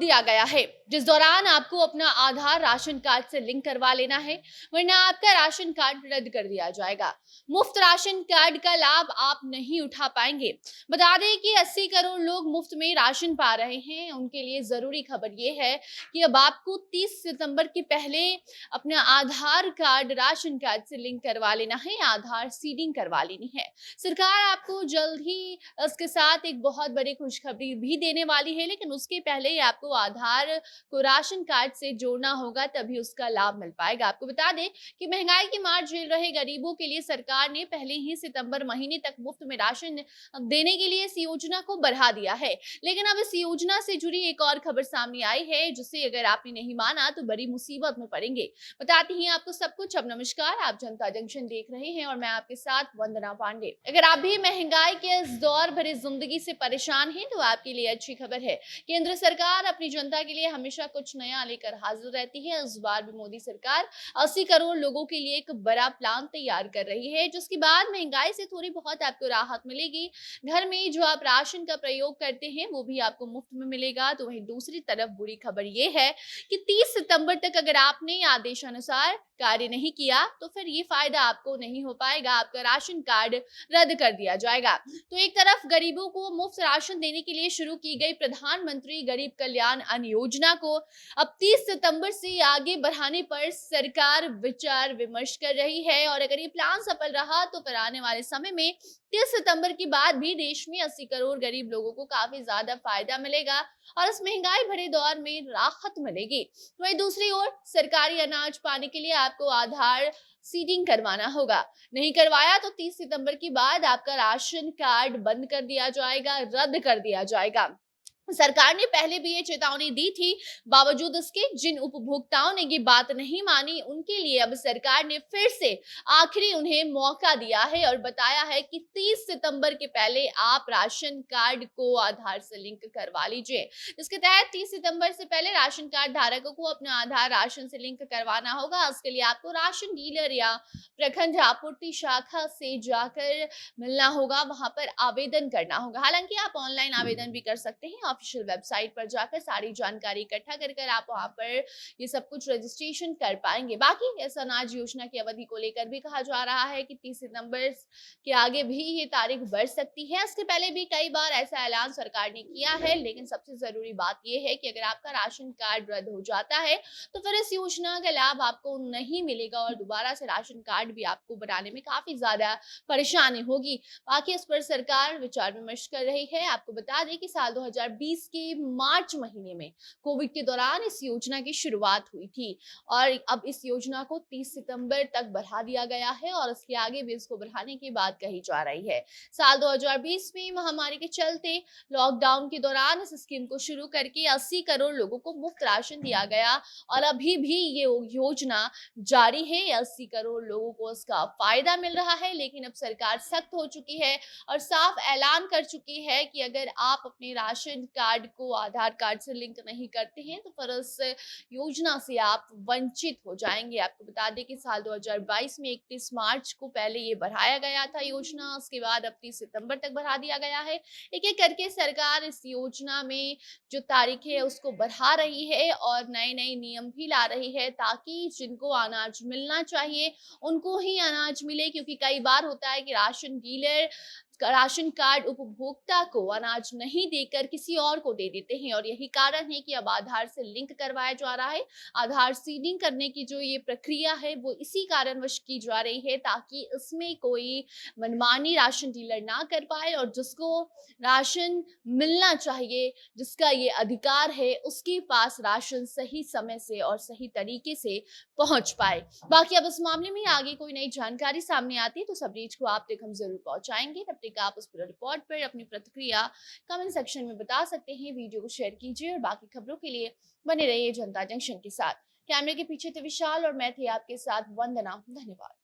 दिया गया है, जिस दौरान आपको अपना आधार राशन कार्ड से लिंक करवा लेना है, वरना आपका राशन कार्ड रद्द कर दिया जाएगा। मुफ्त राशन कार्ड का लाभ आप नहीं उठा पाएंगे। बता दें कि 80 करोड़ लोग मुफ्त में राशन पा रहे हैं। उनके लिए जरूरी खबर यह है कि अब आपको 30 सितंबर के पहले अपना आधार कार्ड राशन कार्ड से लिंक करवा लेना है, आधार सीडिंग करवा लेनी है। सरकार आपको जल्द ही इसके साथ एक बहुत बड़ी खुशखबरी भी देने वाली है, लेकिन उसके पहले ही आपको आधार को राशन कार्ड से जोड़ना होगा, तभी उसका लाभ मिल पाएगा। आपको बता दें कि महंगाई की मार झेल रहे गरीबों के लिए सरकार ने पहले ही सितंबर महीने तक मुफ्त में राशन देने के लिए इस योजना को बढ़ा दिया है। लेकिन अब इस योजना से जुड़ी एक और खबर सामने आई है, जिसे अगर आपने नहीं माना तो बड़ी मुसीबत में पड़ेंगे। बताती हैं आपको सब कुछ। अब नमस्कार, आप जनता जंक्शन देख रहे हैं और मैं आपके साथ वंदना पांडे। अगर आप भी महंगाई के इस दौर भरी जिंदगी से परेशान हैं तो आपके लिए अच्छी खबर है। केंद्र सरकार अपनी जनता के लिए हमेशा कुछ नया लेकर हाजिर रहती है। इस बार भी मोदी सरकार 80 करोड़ लोगों के लिए एक बड़ा प्लान तैयार कर रही है, जिसके बाद महंगाई से थोड़ी बहुत आपको राहत मिलेगी। घर में जो आप राशन का प्रयोग करते हैं वो भी आपको मुफ्त में मिलेगा। तो वहीं दूसरी तरफ बुरी खबर ये है कि 30 सितंबर तक अगर आपने आदेशानुसार कार्य नहीं किया तो फिर ये फायदा आपको नहीं हो पाएगा, आपका राशन कार्ड रद्द कर दिया जाएगा। तो एक तरफ गरीबों को मुफ्त राशन देने के लिए शुरू की गई प्रधानमंत्री गरीब कल्याण अन्न योजना को अब 30 सितंबर से आगे बढ़ाने पर सरकार विचार विमर्श कर रही है, और अगर ये प्लान सफल रहा तो फिर आने वाले समय में 30 सितंबर के बाद भी देश में 80 करोड़ गरीब लोगों को काफी ज्यादा फायदा मिलेगा और इस महंगाई भरे दौर में राहत मिलेगी। वहीं दूसरी ओर सरकारी अनाज पाने के लिए आपको आधार सीडिंग करवाना होगा। नहीं करवाया तो 30 सितंबर के बाद आपका राशन कार्ड बंद कर दिया जाएगा, रद्द कर दिया जाएगा। सरकार ने पहले भी ये चेतावनी दी थी, बावजूद इसके जिन उपभोक्ताओं ने ये बात नहीं मानी उनके लिए अब सरकार ने फिर से आखिरी उन्हें मौका दिया है और बताया है कि 30 सितंबर के पहले आप राशन कार्ड को आधार से लिंक करवा लीजिए। इसके तहत 30 सितंबर से पहले राशन कार्ड धारकों को अपना आधार राशन से लिंक करवाना होगा। इसके लिए आपको राशन डीलर या प्रखंड आपूर्ति शाखा से जाकर मिलना होगा, वहां पर आवेदन करना होगा। हालांकि आप ऑनलाइन आवेदन भी कर सकते हैं, ऑफिशियल वेबसाइट पर जाकर सारी जानकारी इकट्ठा कर आप वहां पर ये सब कुछ रजिस्ट्रेशन कर पाएंगे। बाकी इस अनाज योजना की अवधि को लेकर भी कहा जा रहा है कि 30 सितंबर के आगे भी ये तारीख बढ़ सकती है। इसके पहले भी कई बार ऐसा ऐलान सरकार ने किया है, लेकिन सबसे जरूरी बात यह है कि अगर आपका राशन कार्ड रद्द हो जाता है तो फिर इस योजना का लाभ आपको नहीं मिलेगा और दोबारा से राशन कार्ड भी आपको बनाने में काफी ज्यादा परेशानी होगी। बाकी इस पर सरकार विचार विमर्श कर रही है। आपको बता दें कि साल 2020 के मार्च महीने में कोविड के दौरान इस योजना की शुरुआत हुई थी और अब इस योजना को 30 सितंबर तक बढ़ा दिया गया है और इसके आगे भी इसको बढ़ाने की बात कही जा रही है। साल 2020 में महामारी के चलते लॉकडाउन के दौरान इस स्कीम को शुरू करके 80 करोड़ लोगों को मुफ्त राशन दिया गया और अभी भी ये योजना जारी है। 80 करोड़ लोगों को इसका फायदा मिल रहा है, लेकिन अब सरकार सख्त हो चुकी है और साफ ऐलान कर चुकी है कि अगर आप अपने राशन कार्ड को आधार कार्ड से लिंक नहीं करते हैं तो फिर इस योजना से आप वंचित हो जाएंगे। आपको बता दें कि साल 2022 में 31 मार्च को पहले ये बढ़ाया गया था योजना, उसके बाद अब 30 सितंबर तक बढ़ा दिया गया है। एक एक करके सरकार इस योजना में जो तारीख है उसको बढ़ा रही है और नए नए नियम भी ला रही है, ताकि जिनको अनाज मिलना चाहिए उनको ही अनाज मिले। क्योंकि कई बार होता है कि राशन डीलर राशन कार्ड उपभोक्ता को अनाज नहीं देकर किसी और को दे देते हैं और यही कारण है कि अब आधार से लिंक करवाया जा रहा है। आधार सीडिंग करने की जो ये प्रक्रिया है वो इसी कारणवश की जा रही है, ताकि इसमें कोई मनमानी राशन डीलर ना कर पाए और जिसको राशन मिलना चाहिए, जिसका ये अधिकार है, उसके पास राशन सही समय से और सही तरीके से पहुंच पाए। बाकी अब इस मामले में आगे कोई नई जानकारी सामने आती है तो सब रीच को आप तक हम जरूर पहुंचाएंगे। तब तक आप उस पूरे रिपोर्ट पर अपनी प्रतिक्रिया कमेंट सेक्शन में बता सकते हैं। वीडियो को शेयर कीजिए और बाकी खबरों के लिए बने रहिए जनता जंक्शन के साथ। कैमरे के पीछे थे विशाल और मैं थी आपके साथ वंदना। धन्यवाद।